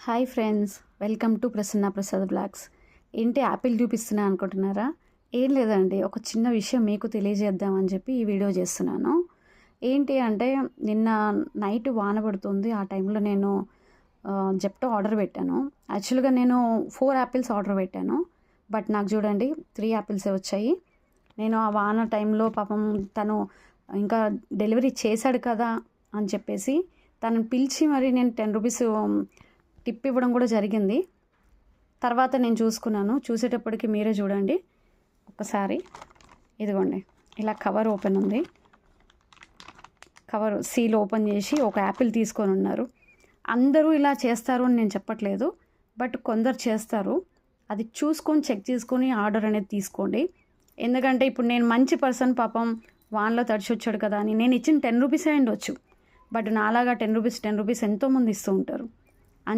Hi friends, welcome to Prasanna Prasad blogs. ఏంటి apple చూపిస్తున్నా అనుకుంటున్నారా? ఏం లేదండి, ఒక చిన్న విషయం మీకు తెలియజేద్దామని చెప్పి ఈ వీడియో చేస్తున్నాను. ఏంటి అంటే నిన్న నైట్ వాన పడుతుంది. ఆ టైంలో నేను జెప్టో ఆర్డర్ పెట్టాను. యాక్చువల్గా నేను 4 యాపిల్స్ ఆర్డర్ పెట్టాను, బట్ నాకు చూడండి 3 యాపిల్సే వచ్చాయి. నేను ఆ వాన టైంలో పాపం తను ఇంకా డెలివరీ చేశాడు కదా అని చెప్పేసి తనని పిలిచి మరి నేను 10 రూపీస్ టిప్ ఇవ్వడం కూడా జరిగింది. తర్వాత నేను చూసేటప్పటికి మీరే చూడండి ఒకసారి. ఇదిగోండి, ఇలా కవర్ ఓపెన్ ఉంది. కవర్ సీల్ ఓపెన్ చేసి ఒక యాపిల్ తీసుకొని ఉన్నారు. అందరూ ఇలా చేస్తారు అని నేను చెప్పట్లేదు, బట్ కొందరు చేస్తారు. అది చూసుకొని చెక్ చేసుకొని ఆర్డర్ అనేది తీసుకోండి. ఎందుకంటే ఇప్పుడు నేను మంచి పర్సన్, పాపం వాన్లో తడిచి వచ్చాడు కదా అని నేను ఇచ్చిన 10 రూపీసే ఉండొచ్చు, బట్ నాలాగా 10 రూపీస్ ఎంతోమంది ఇస్తూ ఉంటారు.